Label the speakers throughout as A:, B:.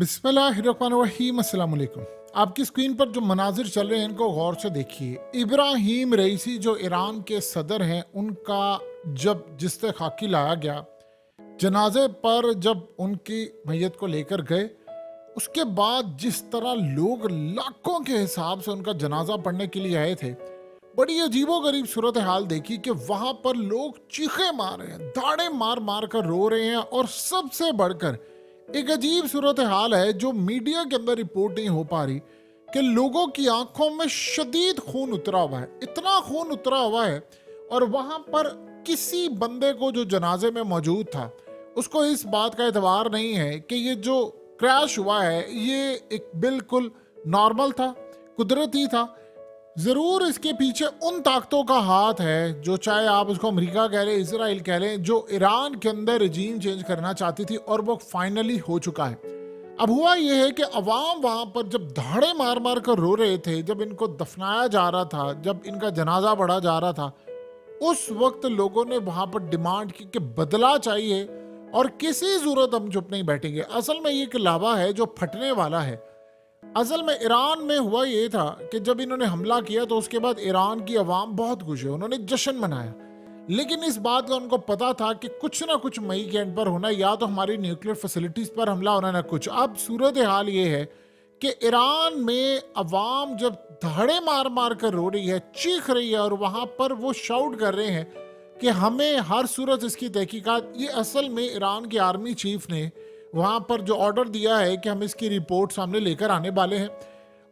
A: बिस्मिल्लाहिर्रहमानिर्रहीम, अस्सलाम वालेकुम। आपकी स्क्रीन पर जो मनाजिर चल रहे हैं इनको गौर से देखिए। इब्राहीम रईसी जो ईरान के सदर हैं, उनका जब जिस्ते खाकी लाया गया, जनाजे पर जब उनकी मैयत को लेकर गए, उसके बाद जिस तरह लोग लाखों के हिसाब से उनका जनाजा पढ़ने के लिए आए थे, बड़ी अजीबो गरीब सूरत हाल देखी कि वहां पर लोग चीखे मार रहे हैं, दाड़े मार मार कर रो रहे हैं। और सबसे बढ़कर एक अजीब सूरत हाल है जो मीडिया के अंदर रिपोर्ट नहीं हो पा रही, कि लोगों की आंखों में शदीद खून उतरा हुआ है, इतना खून उतरा हुआ है। और वहां पर किसी बंदे को जो जनाजे में मौजूद था, उसको इस बात का एतबार नहीं है कि ये जो क्रैश हुआ है ये एक बिल्कुल नॉर्मल था, कुदरती था। जरूर इसके पीछे उन ताकतों का हाथ है, जो चाहे आप उसको अमेरिका कह लें, इसराइल कह लें, जो ईरान के अंदर रजीम चेंज करना चाहती थी, और वो फाइनली हो चुका है। अब हुआ यह है कि अवाम वहां पर जब धाड़े मार मार कर रो रहे थे, जब इनको दफनाया जा रहा था, जब इनका जनाजा बढ़ा जा रहा था, उस वक्त लोगों ने वहां पर डिमांड की कि बदला चाहिए, और किसी जरूरत हम चुप नहीं बैठेंगे। असल में ये एक लावा है जो फटने वाला है। असल में ईरान में हुआ ये था कि जब इन्होंने हमला किया तो उसके बाद ईरान की आवाम बहुत खुश है, उन्होंने जश्न मनाया। लेकिन इस बात का उनको पता था कि कुछ ना कुछ मई के एंड पर होना, या तो हमारी न्यूक्लियर फैसिलिटीज पर हमला होना, ना कुछ। अब सूरत हाल ये है कि ईरान में अवाम जब धड़े मार मार कर रो रही है, चीख रही है, और वहां पर वो शाउट कर रहे हैं कि हमें हर सूरत इसकी तहकीकात। ये असल में ईरान के आर्मी चीफ ने वहां पर जो ऑर्डर दिया है कि हम इसकी रिपोर्ट सामने लेकर आने वाले हैं,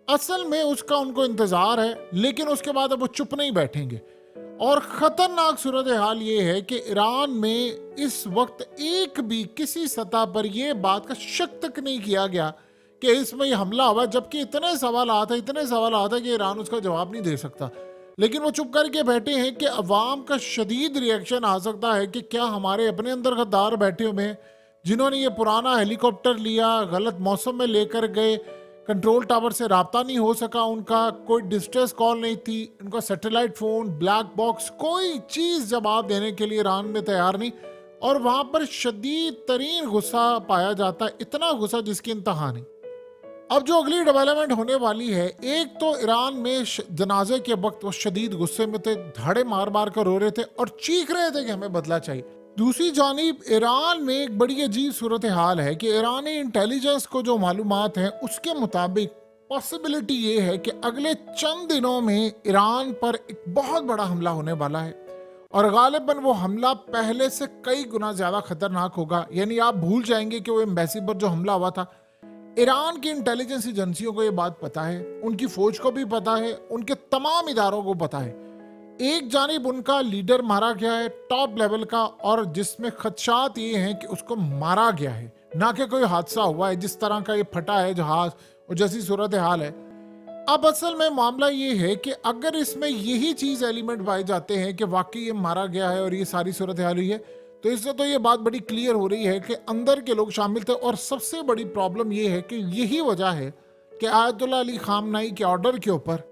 A: असल में उसका उनको इंतजार है। लेकिन उसके बाद अब वो चुप नहीं बैठेंगे। और खतरनाक सूरत हाल ये है कि ईरान में इस वक्त एक भी किसी सतह पर यह बात का शक तक नहीं किया गया कि इसमें यह हमला हुआ, जबकि इतने सवाल आता कि ईरान उसका जवाब नहीं दे सकता। लेकिन वो चुप करके बैठे हैं कि अवाम का शदीद रिएक्शन आ सकता है कि क्या हमारे अपने अंदर गद्दार बैठे हुए हैं, जिन्होंने ये पुराना हेलीकॉप्टर लिया, गलत मौसम में लेकर गए, कंट्रोल टावर से राब्ता नहीं हो सका, उनका कोई डिस्ट्रेस कॉल नहीं थी, उनका सैटेलाइट फोन, ब्लैक बॉक्स, कोई चीज जवाब देने के लिए ईरान में तैयार नहीं। और वहां पर शदीद तरीन गुस्सा पाया जाता है, इतना गुस्सा जिसकी इंतहा नहीं। अब जो अगली डेवलपमेंट होने वाली है, एक तो ईरान में जनाजे के वक्त वो शदीद गुस्से में थे, धाड़े मार मार कर रो रहे थे और चीख रहे थे कि हमें बदला चाहिए। दूसरी जानिब ईरान में एक बड़ी अजीब सूरत हाल है कि ईरानी इंटेलिजेंस को जो मालूमात हैं उसके मुताबिक पॉसिबिलिटी ये है कि अगले चंद दिनों में ईरान पर एक बहुत बड़ा हमला होने वाला है, और गालिबन वो हमला पहले से कई गुना ज्यादा खतरनाक होगा। यानी आप भूल जाएंगे कि वो एम्बेसी पर जो हमला हुआ था, ईरान की इंटेलिजेंस एजेंसियों को ये बात पता है, उनकी फौज को भी पता है, उनके तमाम इदारों को पता है। एक जानिब उनका लीडर मारा गया है टॉप लेवल का, और जिसमें खदशात ये हैं कि उसको मारा गया है, ना कि कोई हादसा हुआ है जिस तरह का ये फटा है जहाज, और जैसी सूरत हाल है। अब असल में मामला ये है कि अगर इसमें यही चीज एलिमेंट पाए जाते हैं कि वाकई ये मारा गया है और ये सारी सूरत हाल हुई है, तो इससे तो ये बात बड़ी क्लियर हो रही है कि अंदर के लोग शामिल थे। और सबसे बड़ी प्रॉब्लम ये है कि यही वजह है कि आयतुल्लाह अली खामनाई के ऑर्डर के ऊपर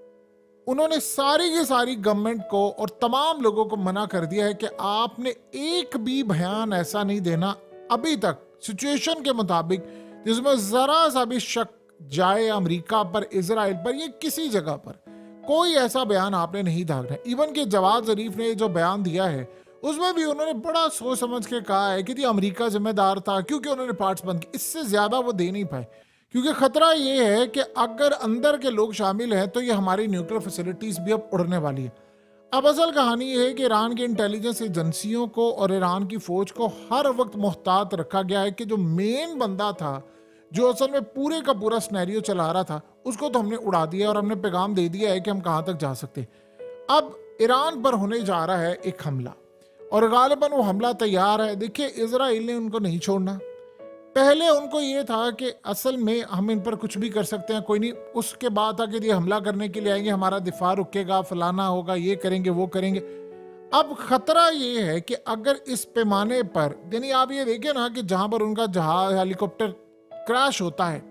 A: उन्होंने सारी की सारी गवर्नमेंट को और तमाम लोगों को मना कर दिया है कि आपने एक भी बयान ऐसा नहीं देना अभी तक सिचुएशन के मुताबिक जिसमें जरा सा भी शक जाए अमेरिका पर, इजराइल पर, ये किसी जगह पर कोई ऐसा बयान आपने नहीं दागना। इवन के जवाद जरीफ ने जो बयान दिया है उसमें भी उन्होंने बड़ा सोच समझ के कहा है कि अमेरिका जिम्मेदार था, क्योंकि उन्होंने पार्ट्स बंद किए। इससे ज्यादा वो दे नहीं पाए, क्योंकि खतरा ये है कि अगर अंदर के लोग शामिल हैं तो ये हमारी न्यूक्लियर फैसिलिटीज भी अब उड़ने वाली है। अब असल कहानी ये है कि ईरान की इंटेलिजेंस एजेंसियों को और ईरान की फौज को हर वक्त मुहतात रखा गया है कि जो मेन बंदा था, जो असल में पूरे का पूरा सिनेरियो चला रहा था, उसको तो हमने उड़ा दिया और हमने पैगाम दे दिया है कि हम कहां तक जा सकते हैं। अब ईरान पर होने जा रहा है एक हमला, और गालिबन वो हमला तैयार है। देखिए, इजराइल ने उनको नहीं छोड़ना। पहले उनको ये था कि असल में हम इन पर कुछ भी कर सकते हैं, कोई नहीं। उसके बाद था कि ये हमला करने के लिए आएंगे, हमारा दिफा रुकेगा, फलाना होगा, ये करेंगे, वो करेंगे। अब खतरा ये है कि अगर इस पैमाने पर, यानी आप ये देखिए ना कि जहां पर उनका जहाज हेलीकॉप्टर क्रैश होता है,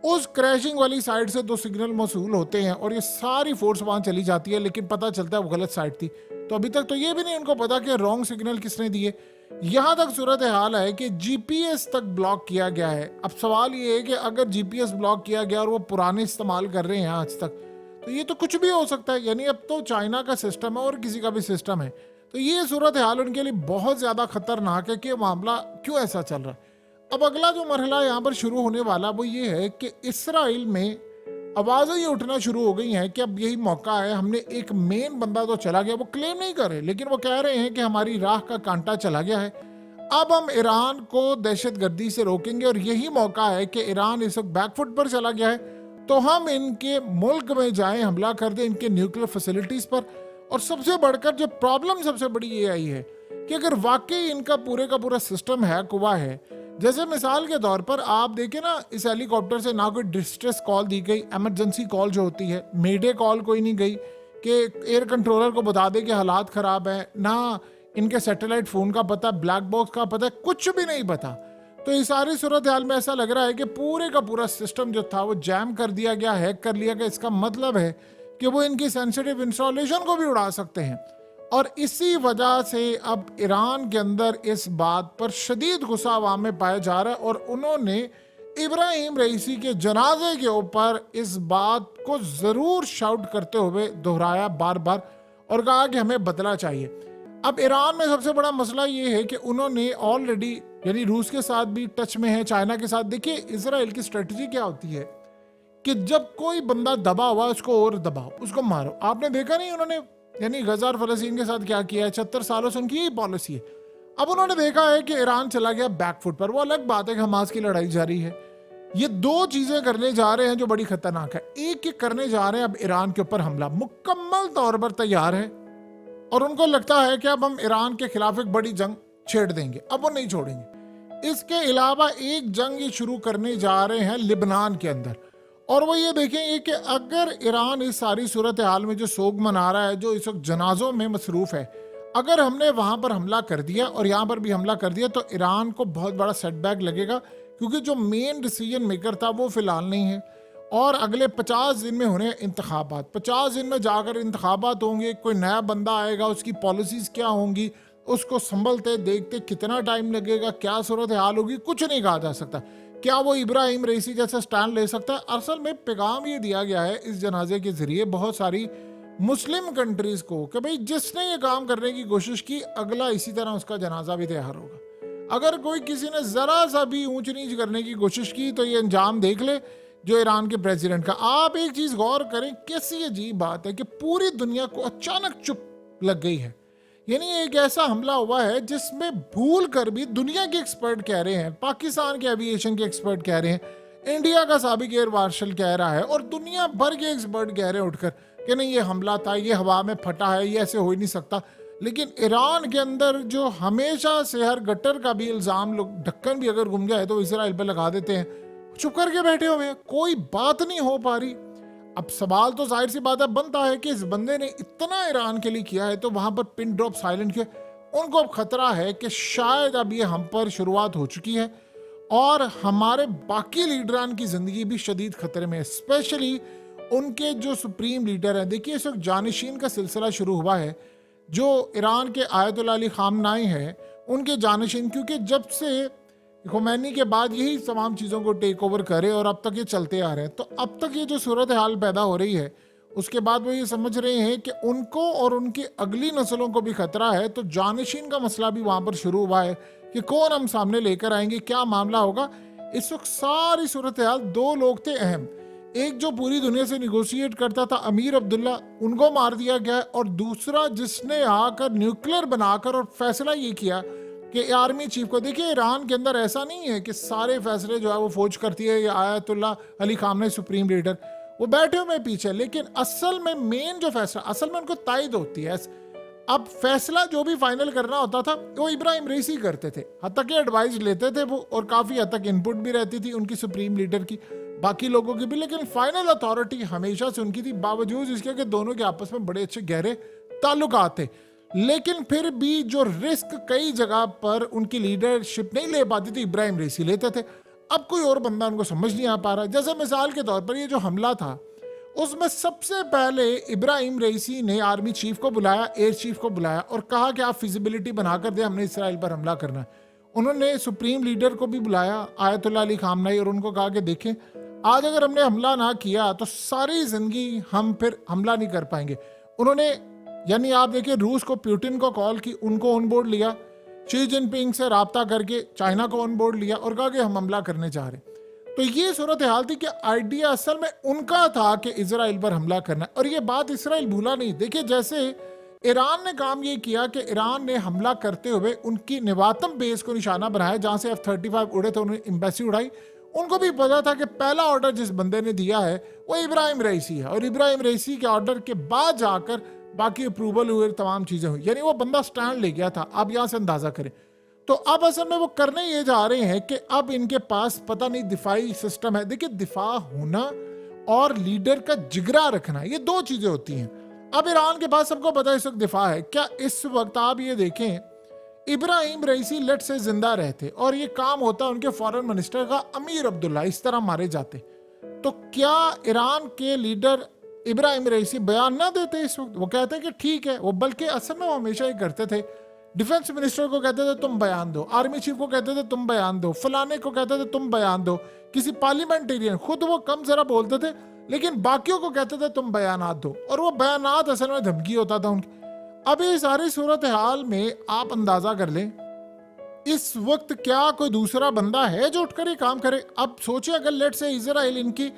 A: उस क्रैशिंग वाली साइड से 2 सिग्नल मौसूल होते हैं और ये सारी फोर्स वहां चली जाती है, लेकिन पता चलता है वो गलत साइड थी। तो अभी तक तो ये भी नहीं उनको पता कि रॉन्ग सिग्नल किसने दिए। यहाँ तक सूरत हाल है कि जीपीएस तक ब्लॉक किया गया है। अब सवाल ये है कि अगर जीपीएस ब्लॉक किया गया और वो पुराने इस्तेमाल कर रहे हैं आज तक, तो ये तो कुछ भी हो सकता है। यानी अब तो चाइना का सिस्टम है और किसी का भी सिस्टम है, तो ये सूरत हाल उनके लिए बहुत ज़्यादा खतरनाक है कि मामला क्यों ऐसा चल रहा है। अब अगला जो मरहला यहाँ पर शुरू होने वाला वो ये है कि इसराइल में आवाज़ें ये उठना शुरू हो गई हैं कि अब यही मौका है। हमने एक मेन बंदा तो चला गया, वो क्लेम नहीं कर रहे, लेकिन वो कह रहे हैं कि हमारी राह का कांटा चला गया है। अब हम ईरान को दहशतगर्दी से रोकेंगे और यही मौका है कि ईरान इस वक्त बैकफुट पर चला गया है, तो हम इनके मुल्क में जाएं, हमला कर दें इनके न्यूक्लियर फैसिलिटीज़ पर। और सबसे बढ़कर जो प्रॉब्लम सबसे बड़ी ये आई है कि अगर वाकई इनका पूरे का पूरा सिस्टम हैक हुआ है, जैसे मिसाल के तौर पर आप देखें ना, इस हेलीकॉप्टर से ना कोई डिस्ट्रेस कॉल दी गई, इमरजेंसी कॉल जो होती है, मेडे कॉल कोई नहीं गई कि एयर कंट्रोलर को बता दे कि हालात ख़राब हैं, ना इनके सैटेलाइट फ़ोन का पता, ब्लैक बॉक्स का पता, कुछ भी नहीं पता। तो इस सारी सूरत हाल में ऐसा लग रहा है कि पूरे का पूरा सिस्टम जो था वो जैम कर दिया गया, हैक कर लिया गया। इसका मतलब है कि वो इनकी सेंसिटिव इंस्टॉलेशन को भी उड़ा सकते हैं। और इसी वजह से अब ईरान के अंदर इस बात पर शदीद गुस्सा अवाम में पाया जा रहा है और उन्होंने इब्राहिम रईसी के जनाजे के ऊपर इस बात को ज़रूर शाउट करते हुए दोहराया बार बार और कहा कि हमें बदला चाहिए। अब ईरान में सबसे बड़ा मसला ये है कि उन्होंने ऑलरेडी यानी रूस के साथ भी टच में है, चाइना के साथ। देखिए इजराइल की स्ट्रेटजी क्या होती है कि जब कोई बंदा दबा हुआ उसको और दबाओ, उसको मारो। आपने देखा नहीं उन्होंने यानी गजा और फलस्तीन के साथ क्या किया है, 76 सालों से उनकी यही पॉलिसी है। अब उन्होंने देखा है कि ईरान चला गया बैकफुट पर, वो अलग बात है कि हमास की लड़ाई जारी है। ये दो चीजें करने जा रहे हैं जो बड़ी खतरनाक है। एक ये करने जा रहे हैं अब ईरान के ऊपर हमला, मुकम्मल तौर पर तैयार है और उनको लगता है कि अब हम ईरान के खिलाफ एक बड़ी जंग छेड़ देंगे, अब वो नहीं छोड़ेंगे। इसके अलावा एक जंग ये शुरू करने जा रहे हैं लिबनान के अंदर, और वो ये देखेंगे कि अगर ईरान इस सारी सूरत हाल में जो सोग मना रहा है, जो इस वक्त जनाजों में मसरूफ़ है, अगर हमने वहाँ पर हमला कर दिया और यहाँ पर भी हमला कर दिया तो ईरान को बहुत बड़ा सेटबैक लगेगा, क्योंकि जो मेन डिसीजन मेकर था वो फिलहाल नहीं है। और अगले 50 दिन में होने इंतखाबात, 50 दिन में जाकर इंतखाबात होंगे, कोई नया बंदा आएगा, उसकी पॉलिसीज़ क्या होंगी, उसको संभलते देखते कितना टाइम लगेगा, क्या सूरत हाल होगी, कुछ नहीं कहा जा सकता। क्या वो इब्राहिम रईसी जैसा स्टैंड ले सकता है? असल में पैगाम ये दिया गया है इस जनाजे के जरिए बहुत सारी मुस्लिम कंट्रीज को कि भाई जिसने ये काम करने की कोशिश की, अगला इसी तरह उसका जनाजा भी तैयार होगा। अगर कोई किसी ने जरा सा भी ऊंच नीच करने की कोशिश की तो ये अंजाम देख ले जो ईरान के प्रेसिडेंट का। आप एक चीज गौर करें, कैसी अजीब बात है कि पूरी दुनिया को अचानक चुप लग गई है। यानी एक ऐसा हमला हुआ है जिसमें भूल कर भी दुनिया के एक्सपर्ट कह रहे हैं, पाकिस्तान के एविएशन के एक्सपर्ट कह रहे हैं, इंडिया का साबिक एयर मार्शल कह रहा है और दुनिया भर के एक्सपर्ट कह रहे हैं उठकर कि नहीं ये हमला था, ये हवा में फटा है, ये ऐसे हो ही नहीं सकता। लेकिन ईरान के अंदर जो हमेशा से हर गटर का भी इल्ज़ाम लोग, ढक्कन भी अगर गुम जाए तो इसराइल पर लगा देते हैं, चुप करके बैठे हुए हैं, कोई बात नहीं हो पा रही। अब सवाल तो जाहिर सी बात है बनता है कि इस बंदे ने इतना ईरान के लिए किया है तो वहां पर पिन ड्रॉप साइलेंट किया। उनको अब खतरा है कि शायद अब ये हम पर शुरुआत हो चुकी है और हमारे बाकी लीडरान की जिंदगी भी शदीद खतरे में है, स्पेशली उनके जो सुप्रीम लीडर हैं। देखिए इस वक्त जानशीन का सिलसिला शुरू हुआ है, जो ईरान के आयतुल्लाह अली खामनाई हैं उनके जानशीन, क्योंकि जब से खुमैनी के बाद यही तमाम चीज़ों को टेक ओवर करे और अब तक ये चलते आ रहे हैं। तो अब तक ये जो सूरत हाल पैदा हो रही है उसके बाद वो ये समझ रहे हैं कि उनको और उनकी अगली नस्लों को भी खतरा है। तो जानशीन का मसला भी वहाँ पर शुरू हुआ है कि कौन हम सामने लेकर आएंगे, क्या मामला होगा। इस वक्त सारी सूरत हाल, दो लोग थे अहम, एक जो पूरी दुनिया से निगोशिएट करता था अमीर अब्दुल्ला, उनको मार दिया गया, और दूसरा जिसने आकर न्यूक्लियर बनाकर और फैसला ये किया कि आर्मी चीफ को। देखिए ईरान के अंदर ऐसा नहीं है कि सारे फैसले जो है वो फौज करती है या Ayatollah Ali Khamenei supreme leader, वो बैठे हुए पीछे, लेकिन असल में मेन जो फैसला असल में उनको तायद होती है। अब फैसला जो भी फाइनल करना होता था वो इब्राहिम रईसी करते थे, हद तक एडवाइस लेते थे वो, और काफ़ी हद तक इनपुट भी रहती थी उनकी सुप्रीम लीडर की, बाकी लोगों की भी, लेकिन फाइनल अथॉरिटी हमेशा से उनकी थी, बावजूद इसके कि दोनों के आपस में बड़े अच्छे गहरे ताल्लुकात थे। लेकिन फिर भी जो रिस्क कई जगह पर उनकी लीडरशिप नहीं ले पाती थी, इब्राहिम रईसी लेते थे। अब कोई और बंदा उनको समझ नहीं आ पा रहा। जैसे मिसाल के तौर पर ये जो हमला था उसमें सबसे पहले इब्राहिम रईसी ने आर्मी चीफ को बुलाया, एयर चीफ को बुलाया और कहा कि आप फिजिबिलिटी बनाकर दें, हमने इसराइल पर हमला करना है। उन्होंने सुप्रीम लीडर को भी बुलाया, आयतुल्लाह अली खामनेई, और उनको कहा कि देखें, आज अगर हमने हमला ना किया तो सारी जिंदगी हम फिर हमला नहीं कर पाएंगे। उन्होंने, यानी आप देखिए, रूस को, पुतिन को कॉल की, उनको ऑन बोर्ड लिया, शी जिनपिंग से राब्ता करके चाइना को ऑन बोर्ड लिया और कहा कि हम हमला करने जा रहे। तो ये सूरत हाल थी कि आइडिया असल में उनका था कि इजराइल पर हमला करना, और ये बात इसराइल भूला नहीं। देखिए, जैसे ईरान ने काम ये किया कि ईरान ने हमला करते हुए उनकी निवातम बेस को निशाना बनाया, जहां से F-35 उड़े थे, उन्होंने एम्बेसी उड़ाई। उनको भी पता था कि पहला ऑर्डर जिस बंदे ने दिया है वो इब्राहिम रईसी है, और इब्राहिम रईसी के ऑर्डर के बाद जाकर बाकी अप्रूवल हुए, तमाम चीजें हुई, यानी वो बंदा स्टैंड ले गया था। आप यहां से अंदाजा करें। तो अब असल में वो करने ये जा रहे हैं कि अब इनके पास पता नहीं दिफाई सिस्टम है। देखिए, दिफा होना और लीडर का जिगरा रखना, ये दो चीजें होती हैं। अब ईरान के पास सबको पता है इस वक्त दिफा है। क्या इस वक्त आप ये देखें, इब्राहिम रईसी लेट से जिंदा रहते और ये काम होता उनके फॉरेन मिनिस्टर का, अमीर अब्दुल्ला इस तरह मारे जाते, तो क्या ईरान के लीडर इब्राहिम रईसी बयान ना देते इस वक्त? वो कहते हैं कि ठीक है। वो बल्कि असल में वो हमेशा ही करते थे, डिफेंस मिनिस्टर को कहते थे तुम बयान दो, आर्मी चीफ को कहते थे तुम बयान दो, फलाने को कहते थे तुम बयान दो, किसी पार्लियामेंटेरियन, खुद वो कम जरा बोलते थे लेकिन बाकियों को कहते थे तुम बयानात दो, और वो बयानात असल में धमकी होता था उनकी। अब ये सारी सूरत हाल में आप अंदाजा कर लें, इस वक्त क्या कोई दूसरा बंदा है जो उठकर ये काम करे? अब सोचिए, अगर लेट से इजराइल इनकी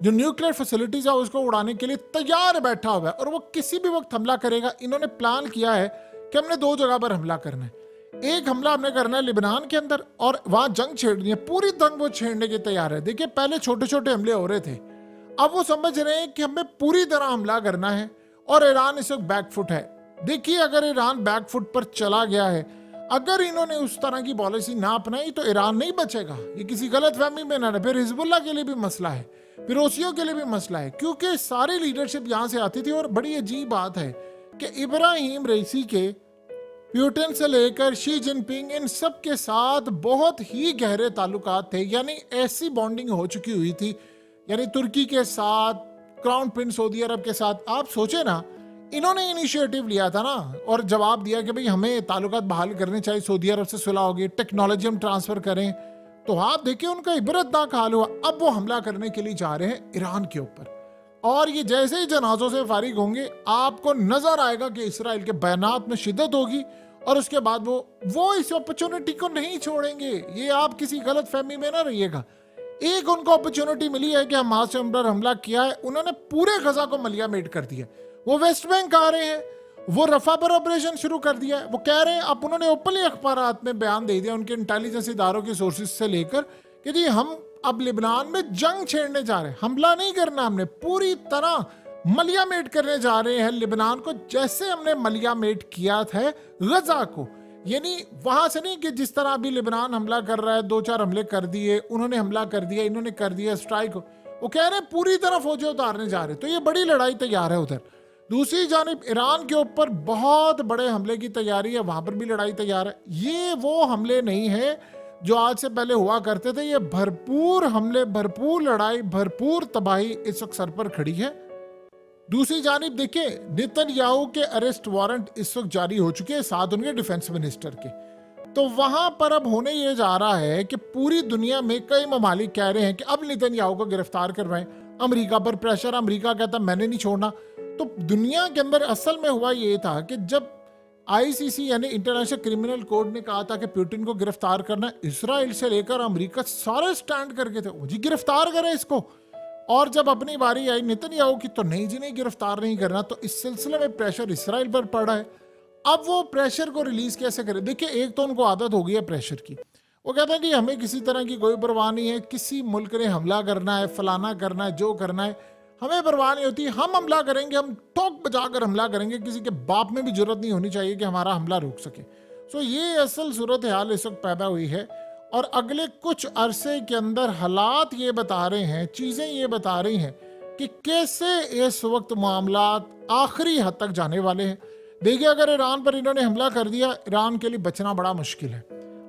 A: जो न्यूक्लियर फैसिलिटीज है उसको उड़ाने के लिए तैयार बैठा हुआ है और वो किसी भी वक्त हमला करेगा। इन्होंने प्लान किया है कि हमने दो जगह पर हमला करना है। एक हमला हमने करना है लिबनान के अंदर और वहां जंग छेड़नी है, पूरी जंग वो छेड़ने की तैयार है। देखिए, पहले छोटे छोटे हमले हो रहे थे, अब वो समझ रहे हैं कि हमें पूरी तरह हमला करना है, और ईरान इस वक्त बैकफुट है। देखिए, अगर ईरान बैकफुट पर चला गया है, अगर इन्होंने उस तरह की पॉलिसी ना अपनाई तो ईरान नहीं बचेगा। ये किसी गलत फहमी में ना रहे, फिर हिजबुल्लाह के लिए भी मसला है, फिर ओसियों के लिए भी मसला है, क्योंकि सारी लीडरशिप यहां से आती थी। और बड़ी अजीब बात है कि इब्राहिम रईसी के पुतिन से लेकर शी जिनपिंग, इन सब के साथ बहुत ही गहरे ताल्लुकात थे, यानी ऐसी बॉन्डिंग हो चुकी हुई थी, यानी तुर्की के साथ, क्राउन प्रिंस सऊदी अरब के साथ। आप सोचे ना, इन्होंने इनिशिएटिव लिया था ना और जवाब दिया कि भाई हमें ताल्लुकात बहाल करने चाहिए, सऊदी अरब से सुलह होगी, टेक्नोलॉजी हम ट्रांसफर करें। तो आप देखिए, उनका इबरतनाक हाल हुआ। अब वो हमला करने के लिए जा रहे हैं ईरान के ऊपर, और ये जैसे ही जनाजों से फारिग होंगे आपको नजर आएगा कि इसराइल के बयानात में शिद्दत होगी, और उसके बाद वो इस अपॉर्चुनिटी को नहीं छोड़ेंगे। ये आप किसी गलत फहमी में ना रहिएगा। एक उनको अपॉर्चुनिटी मिली है कि हमास से हमला किया है, उन्होंने पूरे गजा को मलिया मेट कर दिया। वो वेस्ट बैंक आ रहे हैं, वो रफा पर ऑपरेशन शुरू कर दिया है। वो कह रहे हैं, अब उन्होंने ओपनली अखबारात में बयान दे दिया उनके इंटेलिजेंस इदारों के सोर्सेज से लेकर कि जी हम अब लिबनान में जंग छेड़ने जा रहे हैं, हमला नहीं करना, हमने पूरी तरह मलिया मेट करने जा रहे हैं लिबनान को, जैसे हमने मलिया मेट किया था गजा को। यानी वहां से नहीं कि जिस तरह अभी लिबनान हमला कर रहा है, 2-4 हमले कर दिए, उन्होंने हमला कर दिया, इन्होंने कर दिया स्ट्राइक। वो कह रहे हैं पूरी तरह फौजें उतारने जा रहे हैं, तो ये बड़ी लड़ाई तैयार है उधर। दूसरी जानिब ईरान के ऊपर बहुत बड़े हमले की तैयारी है, वहां पर भी लड़ाई तैयार है। ये वो हमले नहीं है जो आज से पहले हुआ करते थे, ये भरपूर हमले, भरपूर लड़ाई, भरपूर तबाही इस वक्त सर पर खड़ी है। दूसरी जानिब देखिए, नेतन्याहू के अरेस्ट वारंट इस वक्त जारी हो चुके हैं, साथ उनके डिफेंस मिनिस्टर के। तो वहां पर अब होने ये जा रहा है कि पूरी दुनिया में कई ममालिक कह रहे हैं कि अब नेतन्याहू को गिरफ्तार करवाएं। अमेरिका पर प्रेशर, अमेरिका कहता मैंने नहीं छोड़ना। तो दुनिया के अंदर असल में हुआ ये था कि जब आईसीसी यानी इंटरनेशनल क्रिमिनल कोर्ट ने कहा था कि पुतिन को गिरफ्तार करना, इसराइल से लेकर अमेरिका सारे स्टैंड करके थे, जी गिरफ्तार करें इसको। और जब अपनी बारी आई नेतन्याहू की, तो नहीं जी नहीं, गिरफ्तार नहीं करना। तो इस सिलसिले में प्रेशर इसराइल पर पड़ा है। अब वो प्रेशर को रिलीज कैसे करें? देखिए, एक तो उनको आदत हो गई है प्रेशर की। वो कहते हैं कि हमें किसी तरह की कोई परवाह नहीं है, किसी मुल्क ने हमला करना है, फलाना करना है, जो करना है, हमें परवाह नहीं होती, हम हमला करेंगे, हम ठोक बजाकर हमला करेंगे, किसी के बाप में भी जरूरत नहीं होनी चाहिए कि हमारा हमला रोक सके। सो ये असल सूरत हाल इस वक्त पैदा हुई है, और अगले कुछ अरसे के अंदर हालात ये बता रहे हैं, चीजें ये बता रही हैं कि कैसे इस वक्त मामलात आखिरी हद तक जाने वाले हैं। देखिए, अगर ईरान पर इन्होंने हमला कर दिया, ईरान के लिए बचना बड़ा मुश्किल है।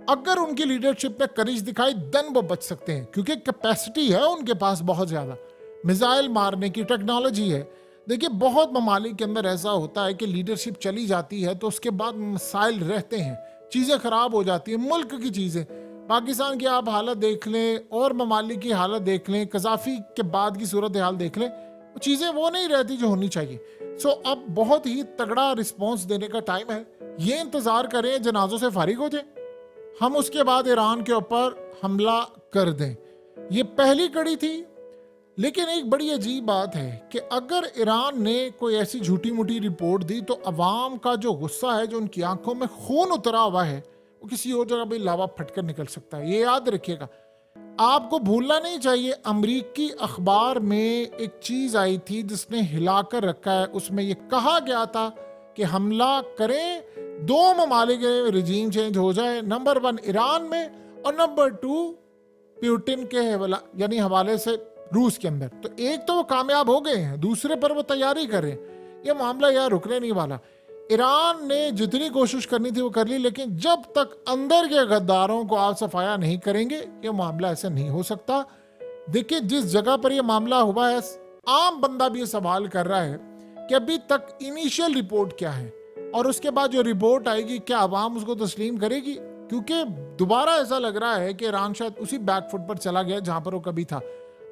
A: अगर उनकी लीडरशिप पे करेज दिखाई, देन वो बच सकते हैं, क्योंकि कैपेसिटी है उनके पास बहुत ज्यादा। मिसाइल मारने की टेक्नोलॉजी है। देखिए बहुत ममालिक के अंदर ऐसा होता है कि लीडरशिप चली जाती है तो उसके बाद मसाइल रहते हैं, चीज़ें ख़राब हो जाती हैं, मुल्क की चीज़ें। पाकिस्तान की आप हालत देख लें और ममालिक की हालत देख लें, कज़ाफ़ी के बाद की सूरत हाल देख लें, चीज़ें वो नहीं रहती जो होनी चाहिए। सो अब बहुत ही तगड़ा रिस्पॉन्स देने का टाइम है। ये इंतज़ार करें जनाजों से फारिग हो जाए, हम उसके बाद ईरान के ऊपर हमला कर दें। ये पहली कड़ी थी। लेकिन एक बड़ी अजीब बात है कि अगर ईरान ने कोई ऐसी झूठी मूठी रिपोर्ट दी तो अवाम का जो गुस्सा है, जो उनकी आंखों में खून उतरा हुआ है, वो किसी और जगह भी लावा फटकर निकल सकता है। ये याद रखिएगा, आपको भूलना नहीं चाहिए। अमरीकी अखबार में एक चीज़ आई थी जिसने हिलाकर रखा है। उसमें ये कहा गया था कि हमला करें, 2 ममालिक रिजीम चेंज हो जाए, नंबर 1 ईरान में और नंबर 2 पुतिन के यानी हवाले से रूस के अंदर। तो एक तो वो कामयाब हो गए हैं, दूसरे पर वो तैयारी कर रहे हैं। ये मामला यार रुकने नहीं वाला। ईरान ने जितनी कोशिश करनी थी वो कर ली, लेकिन जब तक अंदर के गद्दारों को आप सफाया नहीं करेंगे ये मामला ऐसे नहीं हो सकता। देखिए जिस जगह पर ये मामला हुआ है, आम बंदा भी ये सवाल कर रहा है कि अभी तक इनिशियल रिपोर्ट क्या है और उसके बाद जो रिपोर्ट आएगी क्या आवाम उसको तस्लीम करेगी? क्योंकि दोबारा ऐसा लग रहा है कि ईरान शायद उसी बैकफुट पर चला गया जहां पर वो कभी था।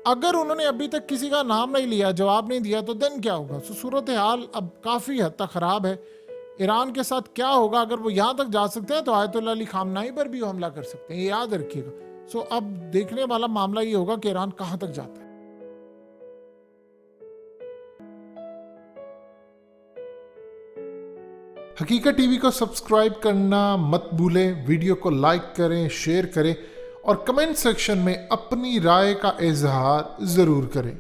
A: अगर उन्होंने अभी तक किसी का नाम नहीं लिया, जवाब नहीं दिया, तो दिन क्या होगा? सूरत हाल अब काफ़ी हद तक ख़राब है। ईरान के साथ क्या होगा? अगर वो यहाँ तक जा सकते हैं तो आयतुल्लाह अली खामनाई पर भी हमला कर सकते हैं, ये याद रखिएगा। अब देखने वाला मामला ये होगा कि ईरान कहाँ तक जाता है। हकीकत टीवी को सब्सक्राइब करना मत भूलें, वीडियो को लाइक करें, शेयर करें और कमेंट सेक्शन में अपनी राय का इजहार ज़रूर करें।